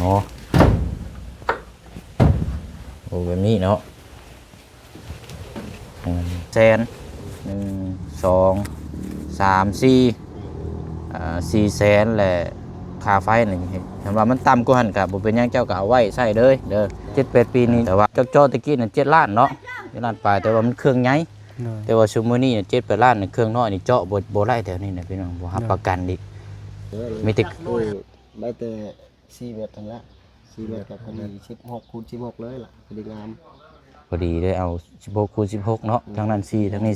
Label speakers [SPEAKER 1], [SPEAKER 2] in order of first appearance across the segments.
[SPEAKER 1] โอ้แบบนี้เนาะแสน1 2 3 4 แสนแหละค่าไฟนี่เห็นว่ามันต่ำกว่าหันกับบ่เป็นหยังเจ้าก็เอาไว้ใช้เลยเด้อ7-8 ปีนี้แต่ว่าเจ้าจอตะกี้น่ะ7 ล้านเนาะ7 ล้านปลายแต่ว่ามันเครื่องใหญ่แต่ว่าซุมื้อนี้น่ะ7-8 ล้านนี่เครื่องน้อยนี่เจาะบ่ไล่แถวนี้น่ะพี่น้องบ่รับประกันอีกมีแต่
[SPEAKER 2] ได้แต่4 เมตรทั้งละ4 เมตรกับพอดี16 คูณ 16เลยล่ะพอดีงาม
[SPEAKER 1] พอดีได้เอา16 คูณ 16เนาะทั้งนั้น4ทั้งนี้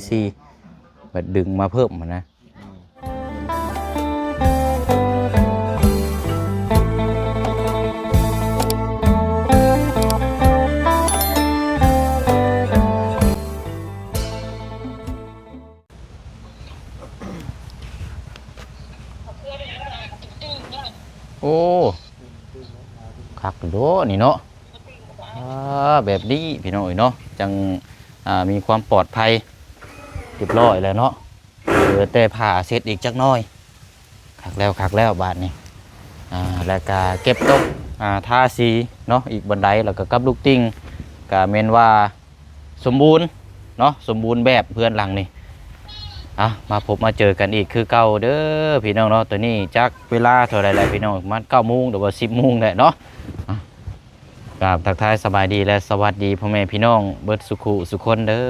[SPEAKER 1] 4บัดดึงมาเพิ่มมันนะโอ้คักโดนี่เนาะแบบนี้พี่น้อยเนาะจังมีความปลอดภัยเรียบร้อยแล้วเนาะแต่ผ่าเสร็จอีกจักน้อยคักแล้วบาดนี้แล้วก็เก็บตกทาสีเนาะอีกบันไดแล้วก็กับลูกติ้งก็แม่นว่าสมบูรณ์เนาะสมบูรณ์แบบเพื่อนหลังนี่มาพบมาเจอกันอีกคือเก่าเด้อพี่น้องเนาะตัวนี้จักเวลาเท่าไรแล้วพี่น้องมัน9 โมงหรือว่า10 โมงได้เนาะกราบทักทายสบายดีและสวัสดีพ่อแม่พี่น้องเบิดสุขุสุคนเด้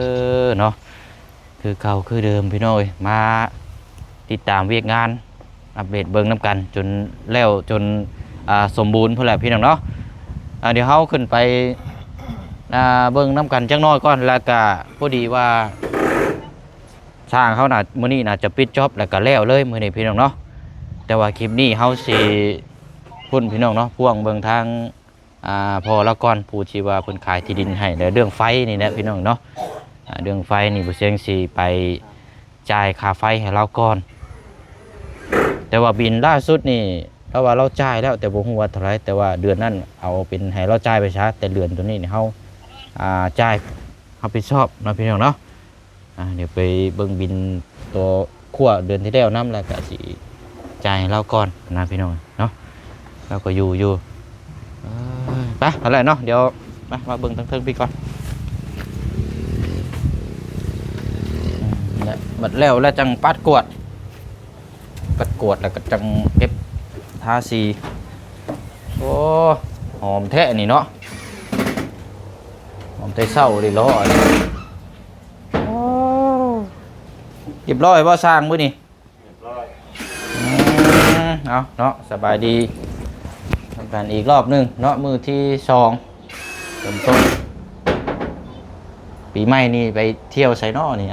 [SPEAKER 1] อเนาะคือเก่าคือเดิมพี่น้องมาติดตามเวียกงานอัปเดตเบิ่งน้ำกันจนแล้วจนสมบูรณ์เพื่อแหละพี่น้องเนาะเดี๋ยวเฮาขึ้นไปเบิ่งน้ำกันจักน้อยก่อนแล้วก็พอดีว่าสร้างเขาน่ะมื้อนี้น่าจะปิดจ็อบแล้วก็แล้วเลยมื้อนี้พี่น้องเนาะแต่ว่าคลิปนี้เฮาสิพุ่นพี่น้องเนาะพ่วงเบิ่งทางพอแล้วก่อนผู้ที่ว่าเพิ่นขายที่ดินให้แล้วเรื่องไฟนี่นะพี่น้องเนาะเรื่องไฟนี่บ่เสียงสิไปจ่ายค่าไฟให้เราก่อนแต่ว่าบินล่าสุดนี่เพราะว่าเราจ่ายแล้วแต่บ่ฮู้ว่าเท่าไหร่แต่ว่าเดือนนั้นเอาเป็นให้เราจ่ายไปซะแต่เดือนตัวนี้นี่เฮาจ่ายรับผิดชอบเนาะพี่น้องเนาะเดี๋ยวไปเบิ่งบินตัวขั้วเดือนที่แล้วนำแล้วก็สิจ่ายให้เราก่อนนะพี่น้องเนาะเราก็อยู่ไปอะไรเนาะเดี๋ยวมาเบิ่งทั้งเทิงพี่ก่อนบัดแล้วจังปัดกวดแล้วก็จังเก็บทาสีโอ้หอมแท้นี่เนาะหอมแต่เศร้าดิล้อนี่เรียบร้อยบ่สร้างมื้อนี่เรียบร้อยเอาเนาะสบายดีทำการอีกรอบนึงเนาะมือที่2เริ่มต้นปีใหม่นี่ไปเที่ยวไซน้อนี่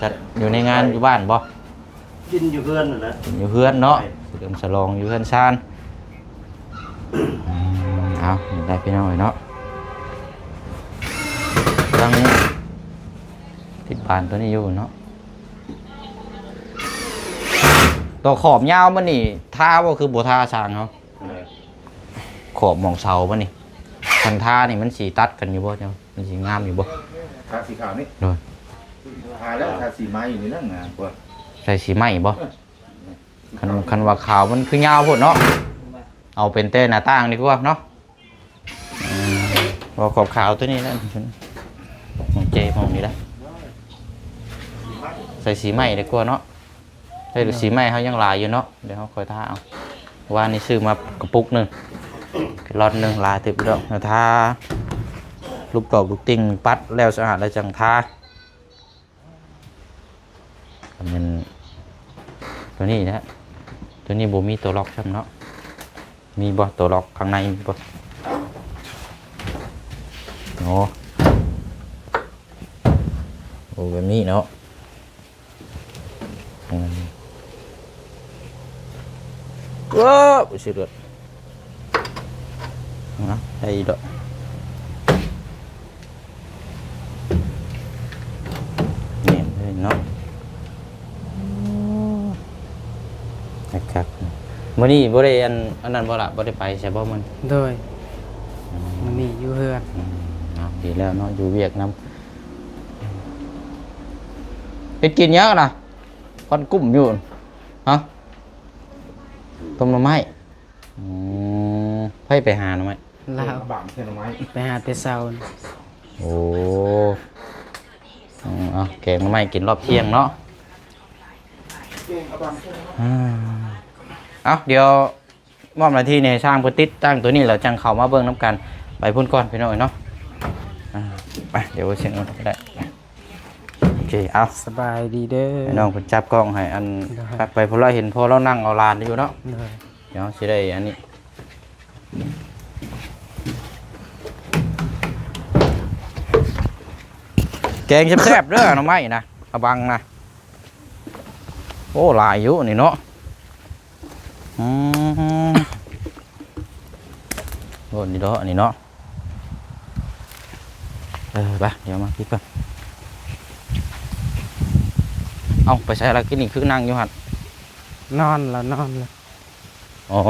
[SPEAKER 1] จัดอยู่ในงานอยู่บ้านบ่
[SPEAKER 2] กินอยู่เพื่อนนั่นแหละ
[SPEAKER 1] อยู่เพื่อนเนาะเริ่มฉลองอยู่เพื่อนซานเอาได้พี่น้องเนาะตั้งติดบานตัวนี้อยู่เนาะตัวขอบยาวมันนี่ท่าว่าคือบัวท่าช้างเขาขอบมองเสามันนี่คันท่านี่มันสีตัดกันอยู่บ่เจ้ามันสีงามอยู่บ่
[SPEAKER 3] ทาสีขาวนี่
[SPEAKER 1] โดย
[SPEAKER 3] ทาแล้วทาสีไม้อยู่นี่นั่งงานกว่า
[SPEAKER 1] ใส่สีไม้บ่คันว่าขาวมันคือยาวโพดเนาะเอาเป็นเต้หน้าต่างดีกว่าเนาะว่าขอบขาวตัวนี้แล้วมองเจมองนี่ได้ใส่สีไม้ดีกว่าเนาะใส่สีไม้เขายังลายอยู่เนาะเดี๋ยวเขาคอยท่าเอาว่านี่ซื้อมากระปุกนึงรอดนึงลายติดดอกท่าลูกตอกลูกติ่งปัดแล้วสะอาดแล้วจังท่าเป็นตัวนี้นะตัวนี้บ่มีตัวล็อกใช่ไหมเนาะมีบ่ตัวล็อกข้างในมีบ่โอ้แบบนี้เนาะว้าวสุดยอดนะได้ดอกเนี่ยเนาะนะครับมื้อนี้บ่ได้อันนั้นบ่ล่ะบ่ได้ไปใช่บ่มัน
[SPEAKER 2] โดยมันนี่อยู่เฮือน
[SPEAKER 1] ดีแล้วเนาะอยู่เวียกนำไปกินเยอะนะคนกุ้มอยู่ฮะต้มหน่อไม้ ไปหาหน่อยไหม
[SPEAKER 4] ลาว
[SPEAKER 3] บางเท่าไม้
[SPEAKER 4] ไปหาแต่เช้าน่ะ
[SPEAKER 1] โอ้เอาแกงหน่อไม้กินรอบเที่ยงเนาะเอาเดี๋ยวมอบหน้าที่ในสร้างพื้นติดตั้งตัวนี้แล้วจังเข้ามาเบิ่งน้ำกันไปพุ่นก่อนพี่น้อยเนาะไปเดี๋ยวเช็คเอาได้โอเคเอา
[SPEAKER 4] สบายดีเด้อ
[SPEAKER 1] ให้น้องเพิ่นจับกล้องให้อัน
[SPEAKER 4] ได้
[SPEAKER 1] ปักไปพอเราเห็นพอเรานั่งเอาลานอยู่เนาะ
[SPEAKER 4] เลย
[SPEAKER 1] เดี๋ยวสิได้อันนี้แกงแซ่บๆเด้อหน่อไม้นะเอาบังนะโอ้หลายอยู่นี่เนาะโอ้นี่เนาะนี่เนาะไปเดี๋ยวมาพี่ก่อนเอาไปใช้อะไรกินนี่คือนั่งอยู่หัด
[SPEAKER 4] นอนละ
[SPEAKER 1] อ๋อ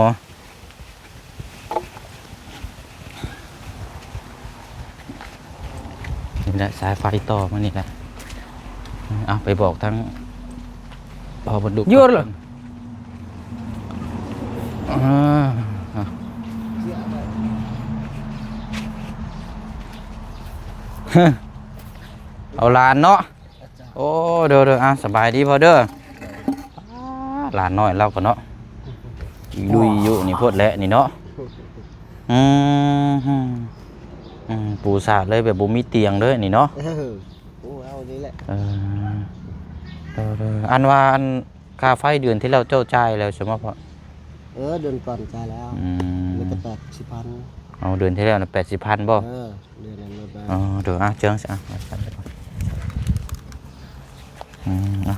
[SPEAKER 1] นี่แหละสายไฟต่อมานี่แหละเอาไปบอกทั้งพอบรรดุ
[SPEAKER 4] หยุดเลย
[SPEAKER 1] เอาหลานเนาะโอ้เด้อสบายดีพอเด้อหลานน้อยเราก็เนาะลุยอยู่นี่พดแหละนี่เนาะปูสาดเลยแบบบ่มีเตียงเด้อนี่เนาะ
[SPEAKER 2] โอ้เอานี่แหละ
[SPEAKER 1] อันว่าอันค่าไฟเดือนที่เราเจ้าจ่ายแล้วใช่ไหมพ่อ
[SPEAKER 2] เดือนก่อนจ่ายแล้วมีแต่80,000
[SPEAKER 1] เอาเดือนที่แล้วนะ80,000บ่
[SPEAKER 2] เดือนนั้นลดไป
[SPEAKER 1] อ๋อเดี๋ยวเจิงสิ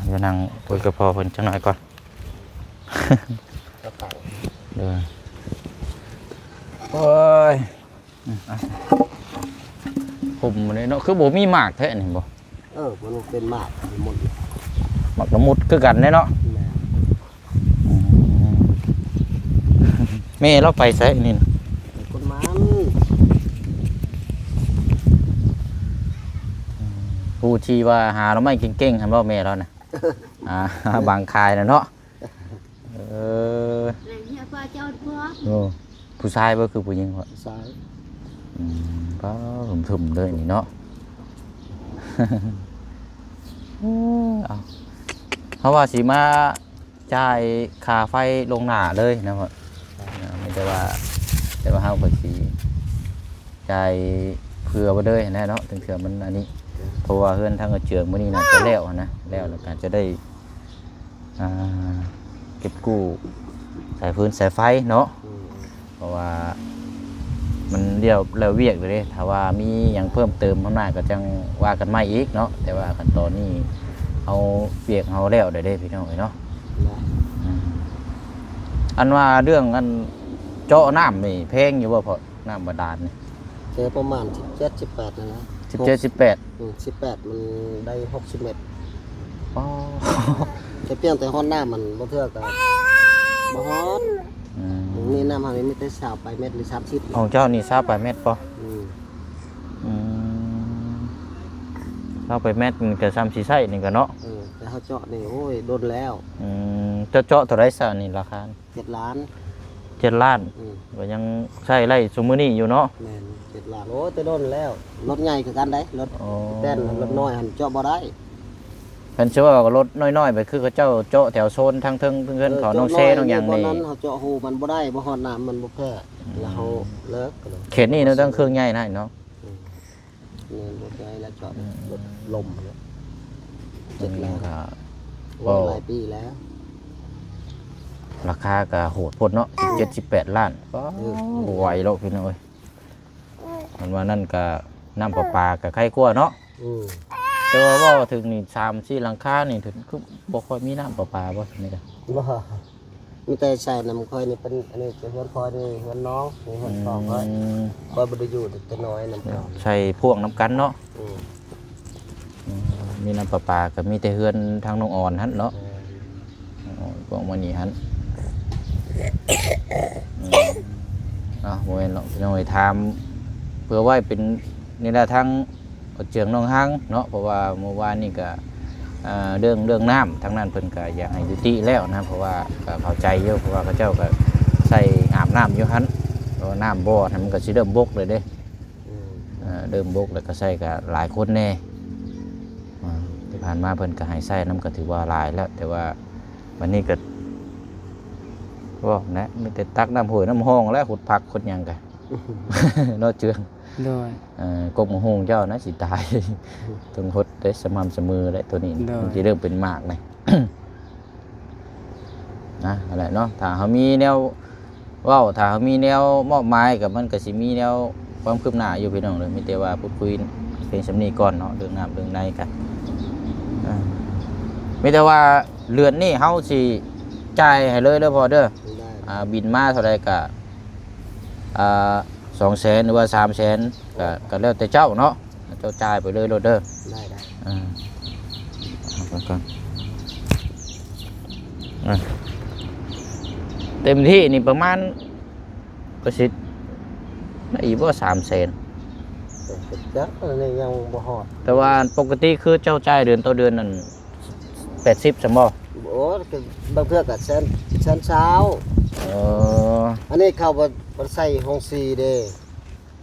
[SPEAKER 1] เดี๋ยวนั่งคุยกับพ่อเพิ่นจังหน่อยก่อนเดี๋ยวโอ้ยผมนี่เนาะคือบ่มีหมากแท้นี่บ่
[SPEAKER 2] มันเป็นหมากหมด
[SPEAKER 1] หมากละมุดคือกันแน่เนาะ
[SPEAKER 2] แม่
[SPEAKER 1] แม่เราไปไสนี่น่ะ
[SPEAKER 2] คนมัน
[SPEAKER 1] ผู้ที่ว่าหาเราไม่เก่งๆหั่นบ่แม่เราน่ะบางคายน่ะเนาะโอ้ผู้ชายบ่คือผู้หญิงพ่อ
[SPEAKER 2] ซ้าย
[SPEAKER 1] ก็ถึมๆเลยนี่เนาะ เอาเพราะว่าสีมาจ่ายค่าไฟลงหน้าเลยนะพ่อไม่ได้ว่าเฮาก็สิจ่ายเผื่อไว้เลยนะเนาะถึงเถื่อมันอันนี้เพราะว่าเฮือนทางกระเจืองมื้อนี้น่าจะแล้วนะแล้วก็จะได้เก็บกู้สายฟืนสายไฟเนาะเพราะว่ามันเดียวแล้วเวียกเลยถ้าว่ามีอย่างเพิ่มเติมข้างหน้าก็จังว่ากันไม่อีกเนาะแต่ว่าขั้นตอนนี้เอาเวียกเอาแล้วได้พี่น้องเนาะอันว่าเรื่องอันเจาะน้ำนี่แพงอยู่ว่าพอน้ำบาดาลนี่
[SPEAKER 2] เจอประมาณ17-18นั่นนะ
[SPEAKER 1] 17 18
[SPEAKER 2] 18มันได้60 เมตร
[SPEAKER 1] อ๋อ
[SPEAKER 2] จะเปลี่ยนแต่ห้องน้ำมันบ่เท่ากันบ่ฮอดนี่น้ำมันมีแต่3ไปเมตรหรือ30
[SPEAKER 1] ของเจ้านี่ทราบไปเม็ดป่ะทราบไปเม็ดมันก็ซ้ำสีไส้นี่ก็เนาะ
[SPEAKER 2] แต่เขาเจาะนี่โอ้ยโดนแล้ว
[SPEAKER 1] เจาะเท่าไรซะนี่ราคา
[SPEAKER 2] 7 ล้าน
[SPEAKER 1] 7 ล้านก็ยังใช้ไร่ซุมื้อนี้อยู่เนาะ
[SPEAKER 2] แม่น7 ล้านโอ้ยแต่โดนแล้วรถใหญ่คือกันได้รถ
[SPEAKER 1] อ๋อ
[SPEAKER 2] แป้นรถน้อยหันเจาะบ่ได้
[SPEAKER 1] เพิ่นชื่อว่ารถน้อยๆไปคือเขาเจ้าเจาะแถวโซนทางเทิงเพื่อนเขาน้องเซ่น้องหยังนี่
[SPEAKER 2] นั้นเขาเจาะหูมันบ่ได้บ่ฮอดน้ำมันบ่แพ้แล้วเขาเลิกกันเลย
[SPEAKER 1] เขตนี้เราต้องเครื่องใหญ่นะเนาะ
[SPEAKER 2] นี่รถใหญ่แล้วเจาะรถลมเนี่ย 7 ล้าน
[SPEAKER 1] ก็
[SPEAKER 2] โอ้ยหลายปีแล้ว
[SPEAKER 1] ราคาก็โหดพดเนาะ17-18 ล้านก็บ่ไหวแล้วพี่น้อยมันว่านั่นก็น้ำประปาก็ใครกลัวเนาะแต่ว่าถึงนี่3-4หลังคานี่ถึงคือบ่ค่อยมีน้ำประปาบ่นี่ก็
[SPEAKER 2] บ่มีแต่ใส่น้ำค่อยนี่เป็นอันนี้เป็นเฮือนคอยนี่เฮือนน้องนี่เฮือนสองค่อยบ่ได้อยู่แต่น้อยน้ำเปล่า
[SPEAKER 1] ใส่พวกน้ำกันเนาะมีน้ำประปาก็มีแต่เฮือนทางน้องอ่อนหั่นเนาะพวกมื้อนี้หั่นโมเมนต์พี่น้องถามเพื่อไว้เป็นนี่แหละทั้งเจืองน้องหังเนาะเพราะว่าเมื่อวานนี่ก็เรื่องน้ำทั้งนั้นเพิ่นก็อยากให้ยุติแล้วนะเพราะว่าก็เข้าใจเยอะเพราะว่าเขาเจ้าก็ ใส่อาบน้ำอยู่หันเพราะว่าน้ำบ่อนั่นมันก็สิเริ่มบกเลยเด้
[SPEAKER 2] อืม
[SPEAKER 1] เริ่มบกแล้วก็ใส่ก็หลายคนแน่ที่ผ่านมาเพิ่นก็ให้ใส่น้ำก็ถือว่าหลายแล้ว แต่ว่าวันนี้ก็ว่านะมีแต่ตักน้ำห้วยน้ำห้องและขุดผักขุดหยังกัน เนาะเจือง
[SPEAKER 4] โดย
[SPEAKER 1] กบหงเจ้านะสิตาย ต้องหดได้สม่ำเสมอได้ตัวนี้
[SPEAKER 4] ได้
[SPEAKER 1] มันจะเริ่มเป็นหมากเลย นะอะไรเนาะถ้าเขามีแนวเว้าถ้าเขามีแนวมอบหมายกับมันก็สิมีแนวความคืบหน้าอยู่พี่น้องเลยมีแต่ว่าพูดคุยเพียงสำนีก่อนเนาะเรื่องน้ำเรื่องในกันมีแต่ว่าเรือนนี่เฮาสิจ่ายให้เลยเด้อพอเด้อ
[SPEAKER 2] ได้
[SPEAKER 1] บินมาเท่าไรก็200,000หรือว่า300,000ก็แล้วแต่เจ้าเนาะเจ้าจ่ายไปเลยโลดเด้อ
[SPEAKER 2] ได้ได้
[SPEAKER 1] เอาไปก่อนเต็มที่นี่ประมาณประสิทธิ์ได้อีกว่า300,000
[SPEAKER 2] จักนี่ยังบ่ฮอด
[SPEAKER 1] แต่ว่าปกติคือเจ้าจ่ายเดือนต่อเดือนนั่น80สมบ่
[SPEAKER 2] โอ้ก็บางเทื่อก็แสนเช้า
[SPEAKER 1] เออ
[SPEAKER 2] อันนี้เข้าบ่ใส่ห้องซีเด้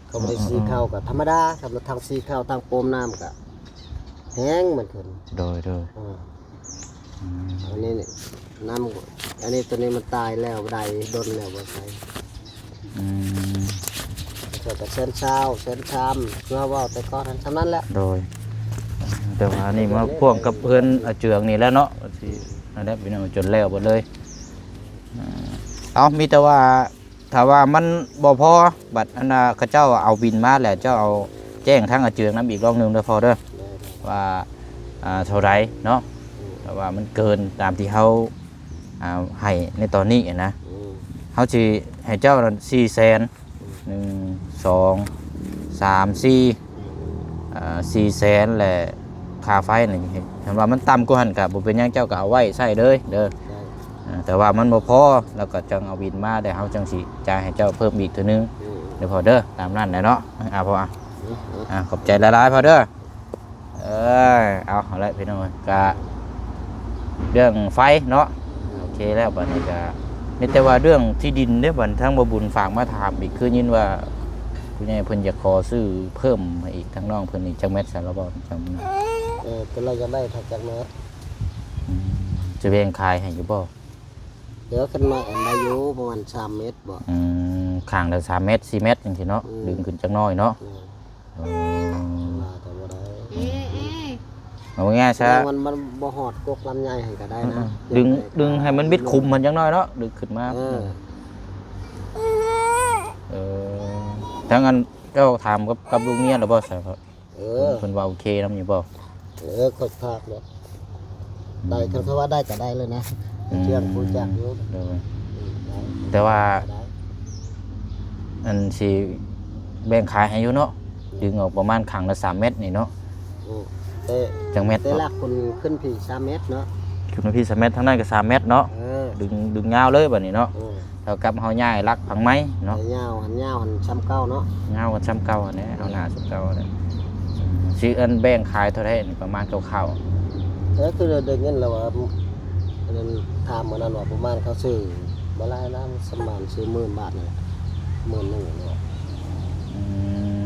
[SPEAKER 2] เขาบ่ได้ซีเข้าก็ธรรมดาสำหรับทางซีเข้าทางโปมน้ำก็แห้งเหมือนกัน
[SPEAKER 1] โดย
[SPEAKER 2] อันนี้นี่น้ำอันนี้ตัวนี้มันตายแล้วได้ดนแล้วบ่ใส่
[SPEAKER 1] อืม
[SPEAKER 2] ใส่แต่แสนเช้าแสนชามเมื่อว่าแต่ก่อนนั้นเท่านั้นแหละ
[SPEAKER 1] โดยแต่ว่านี่มาพ่วงกับเพื่อนอาเจืองนี่แล้วเนาะที่นั่นแหละพี่น้องจนแล้วหมดเลยเอามีแต่ว่าถ้าว่ามันบ่พอบัดอันน่ะเขาเจ้าเอาบินมาแล้วเจ้าเอาแจ้งทางอาเจืองน้ำอีกรอบหนึงเด้อพอเด้อว่าเท่าไรเนาะแต่ว่ามันเกินตามที่เขาให้ในตอนนี้นะเขาสิให้เจ้านั่น400,000 1 2 3 4 400,000แหละค่าไฟนี่เห็นว่ามันต่ำกว่าหันกับบ่เป็นหยังเจ้าก็เอาไว้ใช้เลยเด้อแต่ว่ามันบ่พอแล้วก็จังเอาบินมาได้เฮาจังสิจ่ายให้เจ้าเพิ่มอีกเทื่อนึงเดี๋ยวพอเด้อตามนั้นแหละเนาะพอขอบใจหลายๆพอเด้อเอาละพี่น้องก็เรื่องไฟเนาะโอเคแล้วบัดนี้ก็มีแต่ว่าเรื่องที่ดินเด้อบัดทั้งบ่บุญฝากมาถามอีกคือยินว่าผู้ใหญ่เพิ่นอยากขอซื้อเพิ่มให้อีกทั้งน้องเพิ่นอีกจักเม็ดซั่นแล้วบ่จังนั้น
[SPEAKER 2] ตัวเราจะได้ถักจากเนื้อ
[SPEAKER 1] จะแบ่งขายให้อยู่บ่
[SPEAKER 2] เดี๋ยวขึ้นมาอันอายุประมาณ3 เมตรบ่
[SPEAKER 1] ข้างละ3 เมตร 4 เมตรจังซี่เนาะดึงขึ้นจักหน้อยเนาะ
[SPEAKER 2] มาแต่บ่ได้
[SPEAKER 1] เอาง่ายๆซะ
[SPEAKER 2] มันบ่ฮอดกกลำไยให้ก็ได้นะ
[SPEAKER 1] ดึงให้มันมิดคุมมันจักหน้อยเนาะดึงขึ้นมาถ้างั้นเจ้าถามกับลูกเมียแล้วบ่ใช่ครับเพิ่นว่าโอเคนำอยู่บ่
[SPEAKER 2] ค่อยพากเลยได้คือว่าได้ก็ได้เลยนะเที่ยงผู้จักอยู่
[SPEAKER 1] แต่ว่าอันสิแบ่งขายให้อยู่เนาะดึงออกประมาณข้างละ3 เมตรนี่เนาะจังเมตร
[SPEAKER 2] แต่ละคนขึ้นพี่3 เมตรเนาะ
[SPEAKER 1] ขึ้นมาพี่3 เมตรทั้งนั้นก็3 เมตรเนาะดึงยาวเลยบัดนี้เนาะเท่ากับเฮาย้ายรักผังไม้เนาะ
[SPEAKER 2] ยาวหันช้ำเก้าเนาะ
[SPEAKER 1] ยาวกันซ้ำเก่าอันนี้เอาหน้าซ้ำเก่าอันนี้สิอันแบ่งขายเท่าไหร่นี่ประมาณคร่าว
[SPEAKER 2] คือเดินเงินแล้วว่าอันนั้นถามมื้อนั้นว่าประมาณเขาซื้อบ่หลายนะสมานซื้อ10,000 บาทนี่แหละ10,000นึงเนาะ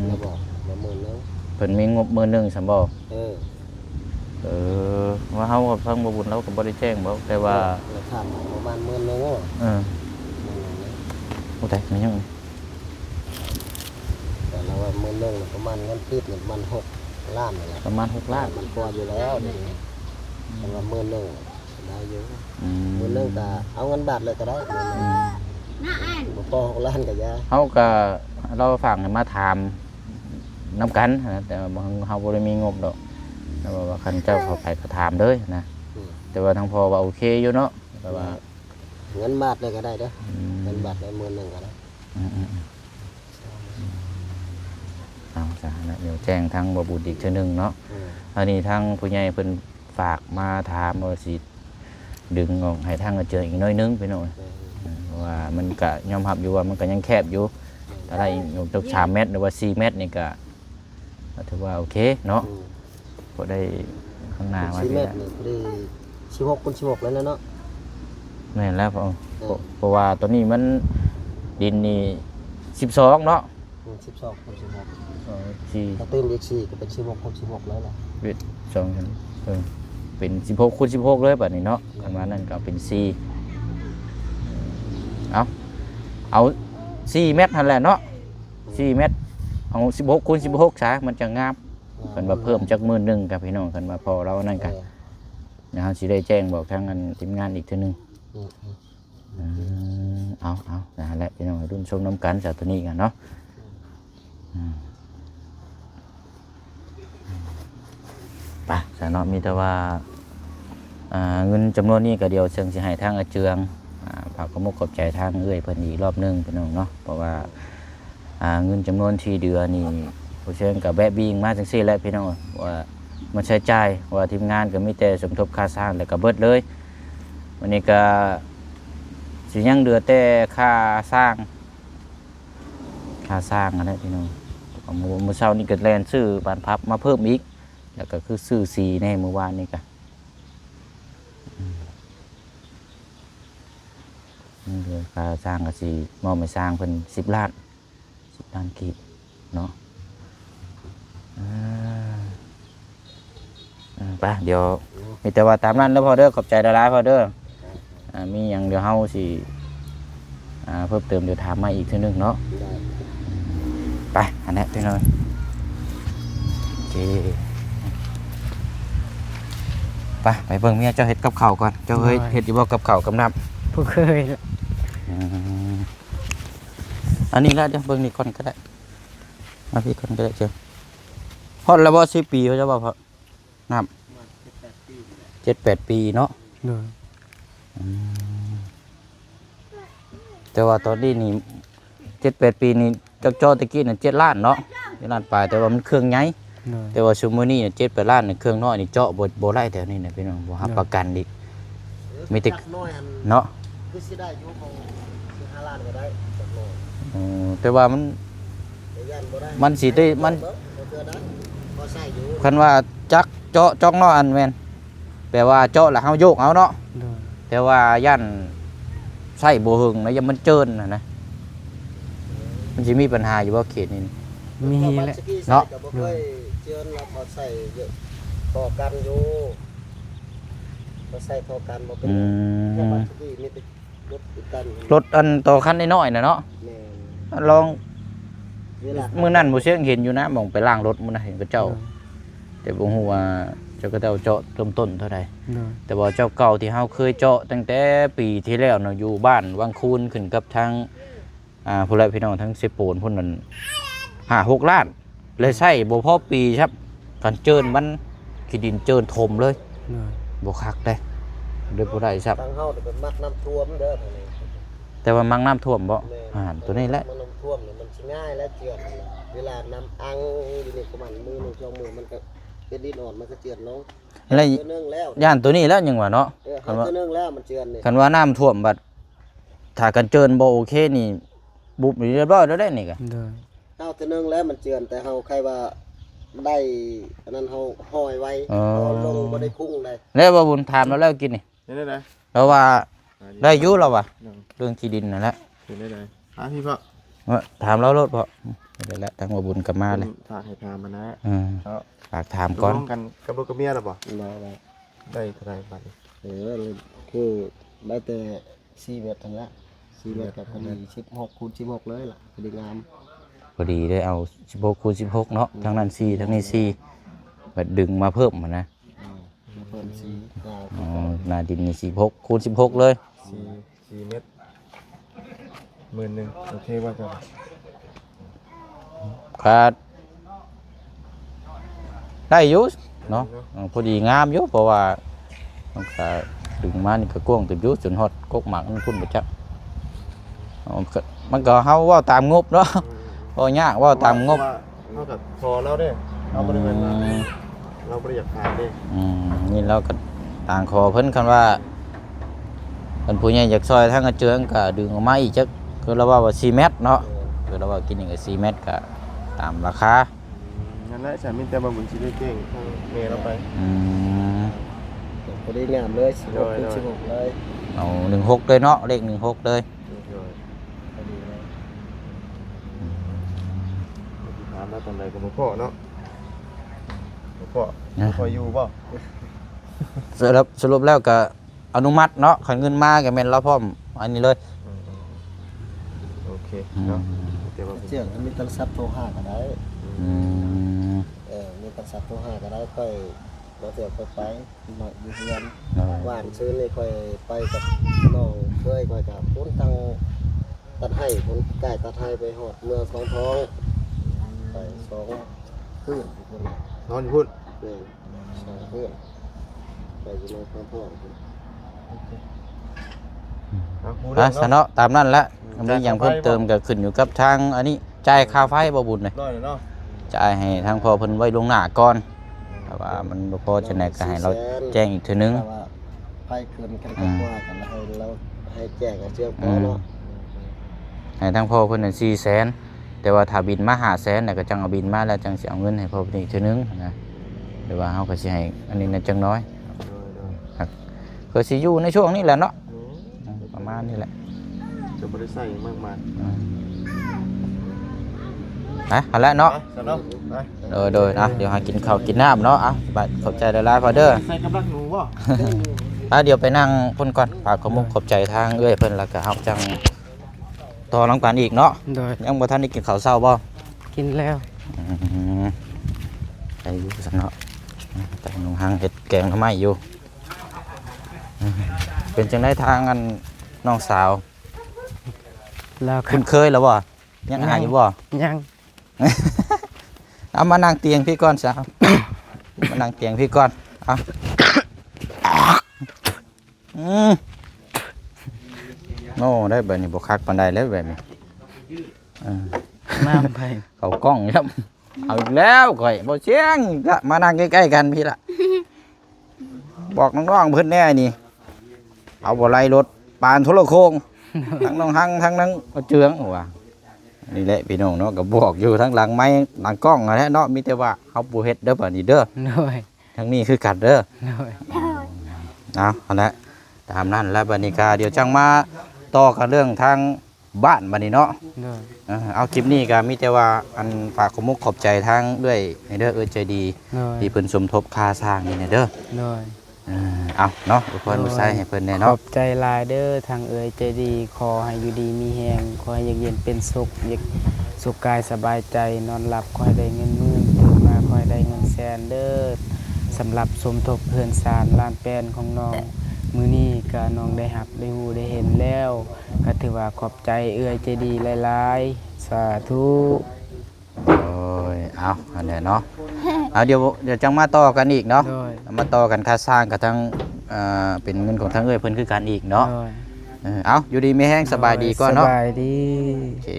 [SPEAKER 1] ๆ
[SPEAKER 2] แล้วบอกว่า10,000นึง
[SPEAKER 1] เพิ่นมีงบมื้อหนึงซั่นบ่
[SPEAKER 2] เออ
[SPEAKER 1] ว่าเฮากับทางบ่บุญเราก็บ่ได้แจ้งบ่แต่ว่า
[SPEAKER 2] แล้วถามประมาณ10,000นึง
[SPEAKER 1] โอ้แต่มันยัง
[SPEAKER 2] แต่เราว่า10,000นึงประมาณเงินติดนี่มัน6 ล้านนี่แหละ
[SPEAKER 1] ประมาณ6 ล้าน
[SPEAKER 2] มันพออยู่แล้วนี่แต่ว่า10,000นึงได้อยู่10,000นึงก็เอาเงินบาทเลยก็ได้บ่พอ6 ล้านก็ยา
[SPEAKER 1] เฮาก็เราฝากให้มาถามนํกันนะแต่ว่าเฮาบ่ได้มีงบดอกแต่ว่าคันเจ้าเข้าไปก็ถามเลยนะแต่ว่าทางพ่อว่าโอเคอยู่เนาะแต่ว่า
[SPEAKER 2] เงินบาทเลยก็ได้เด้อเงินบาทได้10,000นึงก็ได้
[SPEAKER 1] เอาซะนะเดี๋ยวแจ้งทางบ่บุญอีกเทื่อนึงเนาะอันนี้ทางผู้ใหญ่เพิ่นฝากมาถามว่าสิดึงออกให้ทางเจออีกน้อยนึงไปหน่อยว่ามันก็ยอมรับอยู่ว่ามันก็ยังแคบอยู่ถ้าได้อยู่ตก3 เมตรหรือว่า4 เมตรนี่ก็ถือว่าโอเคเนาะพอได้ข้างหน้ามา
[SPEAKER 2] 4 เมตรนี่พอดี16 คูณ 16แล้วเนาะ
[SPEAKER 1] แม่นแล้วเพราะว่าตัวนี้มัน ดินนี่12เนาะ
[SPEAKER 2] 12คูณ16
[SPEAKER 1] 4
[SPEAKER 2] ถ้าเติมอีก4ก็เป็น16คูณ16แล้วล่ะ
[SPEAKER 1] เวท2ชั้นเป็น16คูณ16เลยบัดนี้เนาะคันว่านั่นก็เป็น4เอา4เมตรหั่นแหละเนาะ4เมตรเอา16คูณ16ซะมันจะงามเพิ่นว่าเพิ่มจักมื้อนึงกับพี่น้องเพิ่นว่าพอเรานั่นกันเดี๋ยวเฮาสิได้แจ้งบอกทางทีมงานอีกเทื่อนึงเอานั่นแหละพี่น้องรุ่นชมน้ำกันจากตัวนี้กันเนาะไปสาเนาะมีแต่ว่าเงินจำนวนนี้ก็เดียวเชิงสิให้ทางอาเจืองฝากขอบขอบใจทางเอื้อยเพิ่นอีกรอบนึงพี่น้องเนาะเพราะว่าเงินจำนวนที่เดือนนี่ผู้เชิงกับแบะบิงมาจังซี่แหละพี่น้องว่ามันใช้จ่ายว่าทีมงานก็มีแต่สมทบค่าสร้างแล้วก็เบิดเลยวันนี้ก็สิยังเดือแต่ค่าสร้างอะไรพี่น้องมื้อเช้านี่ก็แล่นซื้อบ้านพับมาเพิ่มอีกแล้วก็คือซื้อสีในเมื่อวานนี่ก็เดือค่าสร้างก็สิมอบให้สร้างเพิ่น10 ล้านกีบเนาะไปเดี๋ยวมีแต่ว่าตามนั้นแล้วพอเด้อขอบใจดาราพอเด้อมีอย่างเดี๋ยวเฮาสิเพิ่มเติมเดี๋ยวถามมาอีกทีนึงเนาะไปอันนี้พี่น้องโอเคไปเบิ่งเมียเจ้าเฮ็ดกับข้าวก่อนเจ้าเฮ็ดอยู่บ่กับข้าวกับน้ำ
[SPEAKER 4] ผู้เคยละ
[SPEAKER 1] อันนี้ละเดี๋ยวเบิ่งนี่ก่อนก็ได้มาพี่ก่อนก็ได้เจ้าฮอดแล้วบ่10 ปีเขาจะบ่พอน้ำ7-8 ปีเนาะ
[SPEAKER 4] โดย
[SPEAKER 1] แต่ว่าตอนนี้นี่7-8 ปีนี่จักจอตะกี้น่ะ7 ล้านเนาะ7 ล้านปลายแต่ว่ามันเครื่องใหญ่
[SPEAKER 4] โดย
[SPEAKER 1] แต่ว่าซุมื้อนี้น่ะ7-8 ล้านนี่เครื่องน้อยนี่เจาะบ่ไล่แถวนี้น่ะพี่น้องบ่รับประกันอีกมีแต่
[SPEAKER 2] จักน้อยอัน
[SPEAKER 1] เนาะ
[SPEAKER 2] คือสิได้อยู่ของ15ล้านก็ได้จักน้อย
[SPEAKER 1] แต่ว่ามัน
[SPEAKER 2] แต่ย่านบ่ได้
[SPEAKER 1] มันสิได้มัน
[SPEAKER 2] บ่เทื่อได้พอใช้อยู่
[SPEAKER 1] คันว่าจักเจาะจ้องเนาะอันแม่นแปลว่าเจาะแล้วเฮาโยกเอาเนาะ
[SPEAKER 4] โดย
[SPEAKER 1] แต่ว่าย่านใส่บ่หึงแล้วยังมันเจินนะมันสิมีปัญหาอยู่บ่เขตนี้
[SPEAKER 4] มีแหละ
[SPEAKER 1] เนาะ
[SPEAKER 2] ก็บ่เคยเจือนแล้วพอใส่เยอะพอกันอยู่พอใส่พอกันบ่เป็นแค่บางทีมีแต่รถติดกัน
[SPEAKER 1] รถอันต่อคันน้อยๆน่ะเนาะ
[SPEAKER 2] แม่น
[SPEAKER 1] ลอง
[SPEAKER 2] เวลา
[SPEAKER 1] มื้อนั้นบ่เชื่อเห็นอยู่นะมองไปล้างรถมื้อนั้นเห็นกับเจ้า แต่บ่ฮู้ว่าเจ้าก็เจ้าเจาะเริ่มต้นเท่าใด
[SPEAKER 4] โดย
[SPEAKER 1] แต่ว่าเจ้าเก่าที่เฮาเคยเจาะตั้งแต่ปีที่แล้วเนาะอยู่บ้านวังคูนขึ้นกับทางผู้ใหญ่พี่น้องทั้งเซโปนพุ่นนั้น5-6 ล้านเลยใช้บ่พอปีครับกันเจินมันขี้ดินเจินถมเลย
[SPEAKER 4] โดย
[SPEAKER 1] บ่คักได้เลยบ่ได้ครับ
[SPEAKER 2] ทางเฮานี่เป็นมักน้ำท่วมเด้อทางนี้
[SPEAKER 1] แต่ว่ามังน้ำท่วมบ่
[SPEAKER 2] แม่
[SPEAKER 1] ตัวนี้แหละ
[SPEAKER 2] มันน้ำท่วมนี่มันสิง่ายและเจือนเวลาน้ำอังอยู่นี่ประมาณมือหนึง2มือมันก็เป็นดินอ่อนมันก็เจือนลง
[SPEAKER 1] แล้ว
[SPEAKER 2] ตัวนึงแล้ว
[SPEAKER 1] ย่านตัวนี้แล้วยังว่าเนาะ
[SPEAKER 2] คันว่าตัวนึงแล้วมันเจือนนี่
[SPEAKER 1] คันว่าน้ำท่วมบัดถ้ากันเจินบ่โอเคนี่บุบนี่เรียบร้อยแล้วได้นี่ก็
[SPEAKER 4] โดย
[SPEAKER 2] เฮาตัวนึงแล้วมันเจือนแต่เฮาใครว่าได้อันนั้นเฮาห้อยไว้เอาลงบ่ได้พุ่งได้
[SPEAKER 1] แล้วบ่บุญถามเราแล้วกินนี่
[SPEAKER 3] เห็นได้ไหม
[SPEAKER 1] เราว่าได้อยู่แล้วว่ะเรื่องที่ดินนั่นแหละ
[SPEAKER 3] เห็นได้ไหมพี่พ่อ
[SPEAKER 1] ว่าถามเราโลดเพราะได้แล้วทางว่าบุญกลับมาเลย
[SPEAKER 3] ฝากให้พามานะ
[SPEAKER 1] ฝากถามก่อน
[SPEAKER 3] ร่วมกันกับลูกกับเมียหรอเปล่า
[SPEAKER 2] ได้
[SPEAKER 3] ได้เท่าไหรบัดนี้
[SPEAKER 2] คือได้แต่4เมตรทั้งละ4เมตรกับพอดี16คูณ16เลยล่ะพอดีงาม
[SPEAKER 1] พอดีได้เอา16คูณ16เนาะทั้งนั้น4ทั้งนี้4บัดดึงมาเพิ่มมานะ
[SPEAKER 2] เพิ่มสีงาม
[SPEAKER 1] อ๋อหน้าดินนี่16คูณ16เลย
[SPEAKER 3] 4 เมตร10,000โอเคว่าจะ
[SPEAKER 1] ขาดได้อยู่เนาะพอดีงามอยู่เพราะว่ามันก็ดึงมานี่ก็กว้างตึกอยู่จนฮอดกกหมากมันพุ่นบ่จักมันก็เฮาเว้าตามงบเนาะบ่ยากเว้าตามงบ
[SPEAKER 3] เท่ากับพอแล้วเด้เราบริเวณเราบริอยากขายเด้
[SPEAKER 1] นี่เราก็ต่างขอเพิ่นคันว่าเพิ่นผู้ใหญ่อยากซอยทางกระเจืองก็ดึงออกมาอีกจักคือเราว่า4เมตรเนาะคือเราว่ากินนี่ก็4เมตรก็ตามราคา
[SPEAKER 3] งั้นแหละฉันมีแต่บางบุญชีได้เก่งทางเมย์เราไป
[SPEAKER 2] พอดีงามเลย16คูณ16เลย
[SPEAKER 1] เอา16เลยเนาะเลข16เลย
[SPEAKER 2] พอดีเลย
[SPEAKER 3] มาตอนใดก็บ่พ่อเนาะบ่พ่อบ่พ่ออยู่บ่
[SPEAKER 1] สรุปแล้วก็อนุมัติเนาะขันเงินมาก็แม่นเราพร้อมอันนี้เลย
[SPEAKER 3] โอเคเนาะแต่ว่า
[SPEAKER 2] เสียงมีโทรศัพท์โทรหาก็ได้ มีโทรศัพท์โทรหาก็ได้ค่อยบ่เสียไปมาอยู่เฮือนว่านซื้อนี่ค่อยไปกับน้องเคยค่อยกับพุ่นทางตัดให้พุ่นใกล้ตัดให้ไปฮอดเมืองของทองไป2คืนพุ่น
[SPEAKER 3] นอนอยู่พุ่น
[SPEAKER 2] นี่2คืนไปอยู่เมืองของทองพุ่น
[SPEAKER 1] สนอตามนั้นละมีอย่างเพิ่มเติมก็ขึ้นอยู่กับทางอันนี้จ่ายค่าไฟบ่บุญเลย
[SPEAKER 3] ร้อยเนาะ
[SPEAKER 1] จ่ายให้ทางพ่อเพิ่นไว้ลวงหน้าก่อนแต่ว่ามันบ่พอจะไหนก็ให้เราแจ้งอีกเทื่อนึง
[SPEAKER 2] แต่ว่าไฟคืนกันก็ว่ากันแล้วให้เราให้แจ้งกับเชื่อพอเนาะ
[SPEAKER 1] ให้ทางพ่อเพิ่นน่ะ400,000แต่ว่าถ้าบินมา500,000น่ะก็จังเอาบินมาแล้วจังสิเอาเงินให้พ่อเพิ่นอีกเทื่อนึงนะแต่ว่าเฮาก็สิให้อันนี้น่ะจังน้อยก็สิอยู่ในช่วงนี้แหละเนาะประมาณนี้แหละ
[SPEAKER 3] จะบ่ได้ใส่มากมาย
[SPEAKER 1] เอาละเนาะ
[SPEAKER 3] สำเนาไป
[SPEAKER 1] โดยเดี๋ยวหากินข้าวกินน้ำเนาะบัดขอบใจหลายๆพอเด้อ
[SPEAKER 3] ใส่กำลังหนูบ่
[SPEAKER 1] เดี๋ยวไปนั่งพุ่นก่อนฝากขอบมุกขอบใจทางเอ้ยเพิ่นแล้วก็เฮาจังต่อน้องกันอีกเนาะ
[SPEAKER 4] โดย
[SPEAKER 1] ยังบ่ทันได้กินข้าวเช้าบ่
[SPEAKER 4] กินแล้ว
[SPEAKER 1] ไปอยู่ซั่นเนาะแต่น้องหังเฮ็ดแกงหน่อไม้อยู่เป็นจังได๋ทางอันน้องสาว
[SPEAKER 4] แล้ว
[SPEAKER 1] คุณเคยแล้วบ่ยังหาอยู่บ่
[SPEAKER 4] ยัง
[SPEAKER 1] เอามานั่งเตียงพี่ก่อนสาว มานั่งเตียงพี่ก่อนเอาโอ้ได้แบบนี้บ่คักปานใดแล้วแบบนี้
[SPEAKER 4] น้ำไป
[SPEAKER 1] เขากล้องครับเอาอีกแล้วก่อยบ่เชียงก็มานั่งใกล้ๆกันพี่ละบอกน้องๆเพิ่นแน่นี่เอาบ่ไล่รถปานโทรโคงทั้งน้องหังทั้งนั้นก็เจืองว่านี่แหละพี่น้องเนาะก็บอกอยู่ทั้งหลังไม้หลังกล้องนั่นแหละเนาะมีแต่ว่าเฮาบ่เฮ็ดเด้อบัดนี้เด้อ
[SPEAKER 4] โดย
[SPEAKER 1] ทั้งนี้คือกันเด้อ
[SPEAKER 4] โดย
[SPEAKER 1] เอาละตามนั้นแล้วบัดนี้ก็เดี๋ยวจังมาต่อกันเรื่องทางบ้านบัดนี้เนาะ
[SPEAKER 4] โดย
[SPEAKER 1] เอาคลิปนี้ก็มีแต่ว่าอันฝากขอมุกขอบใจทั้งด้วยในเด้อใจดี
[SPEAKER 4] โดย
[SPEAKER 1] ที่เพิ่นสมทบค่าสร้างนี่ในเด้อ
[SPEAKER 4] โดย
[SPEAKER 1] เอาเนาะอุปกรณ์อุตสาหให้เพิ่นแน่
[SPEAKER 4] ข
[SPEAKER 1] เนาะ
[SPEAKER 4] อบใจหลายเด้อทางเอ่ยใจดีขอให้อยู่ดีมีแฮงขอให้เย็นเป็นสุขสุขกายสบายใจนอนหลับขอให้ได้เงินหมื่นตื่นมาขอให้ได้เงินแสนเด้อสำหรับสมทบเพื่อนสารลานแปลนของน้องมื้อนี้ก็น้องได้หับได้ฮู้ได้เห็นแล้วก็ถือว่าขอบใจเอ่ยใจดีหลายๆสาธุ
[SPEAKER 1] โอ้ยเอาอันนี้เนาะเอาเดี๋ยวจังมาต่อกันอีกเนาะ
[SPEAKER 4] โดย
[SPEAKER 1] มาต่อกันค่าสร้างกับทั้งเป็นเงินของทั้งเอ้ยเพิ่นคือกันอีกเนาะ
[SPEAKER 4] โดย
[SPEAKER 1] เอาอยู่ดีมีแห้งสบายดีก่อนเนาะ
[SPEAKER 4] สบายดี
[SPEAKER 1] โอเค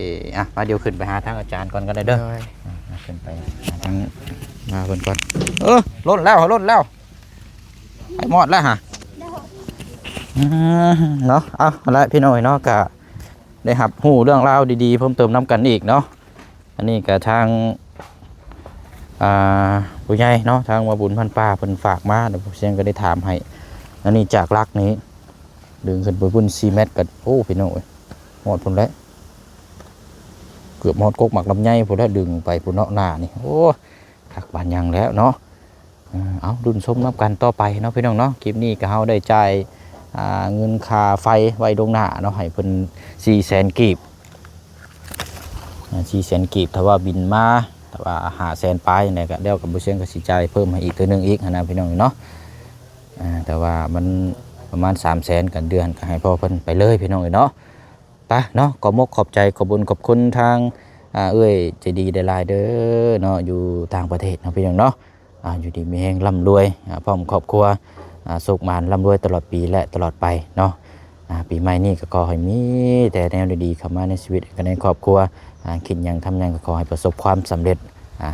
[SPEAKER 1] มาเดี๋ยวขึ้นไปหาทางอาจารย์ก่อนก็ได้เด้อ
[SPEAKER 4] โดย
[SPEAKER 1] ขึ้นไปหาทางมาเพิ่นก่อนล้นแล้วไอ้หมอดแล้วฮะเนาะเอาละพี่น้อยเนาะก็ได้หับหูเรื่องราวดีๆเพิ่มเติมน้ำกันอีกเนาะอันนี้ก็ทางผู้ใหญ่เนาะทางมาบุญพันป่าเพิ่นฝากมาเดี๋ยวผมเชียงก็ได้ถามให้อันนี้จากลักนี้ดึงขึ้นไปพุ่น4 เมตรกันโอ้พี่น้อยหมดพุ่นแล้วเกือบหมดกกหมักลำไยพุ่นแล้วดึงไปพุ่นเนาะหน้านี่โอ้ทักบานยังแล้วเนาะเอาดุนส้มนับกันต่อไปเนาะพี่น้องเนาะคลิปนี้ก็เฮาได้จ่ายเงินค่าไฟไว้ตรงหน้าเนาะให้เพิ่น400,000 กีบ400,000 กีบถ้าว่าบินมาแต่ว่า500,000 ปลายเนี่ยก็เดี๋ยวกับบุเชียงก็สิจ่ายเพิ่มให้อีกตัวนึงอีกนะพี่น้องเนาะแต่ว่ามันประมาณ300,000กันเดือนก็ให้พ่อเพิ่นไปเลยพี่น้องเนาะไปเนาะขอมกขอบใจขอบบุญขอบคุณทางเอ้ยใจดีได้หลายเด้อเนาะอยู่ต่างประเทศเนาะพี่น้องเนาะอยู่ดีมีแฮงร่ำรวยพร้อมครอบครัวสุขมานร่ำรวยตลอดปีและตลอดไปเนาะปีใหม่นี้ก็ขอให้มีแต่แนวดีๆเข้ามาในชีวิตกันในครอบครัวคิดยังทำยังก็ขอให้ประสบความสำเร็จ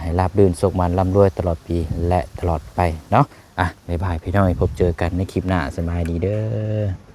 [SPEAKER 1] ให้ราบรื่นสุขมันร่ำรวยตลอดปีและตลอดไปเนาะบ๊ายบายพี่น้องพบเจอกันในคลิปหน้าสบายดีเด้อ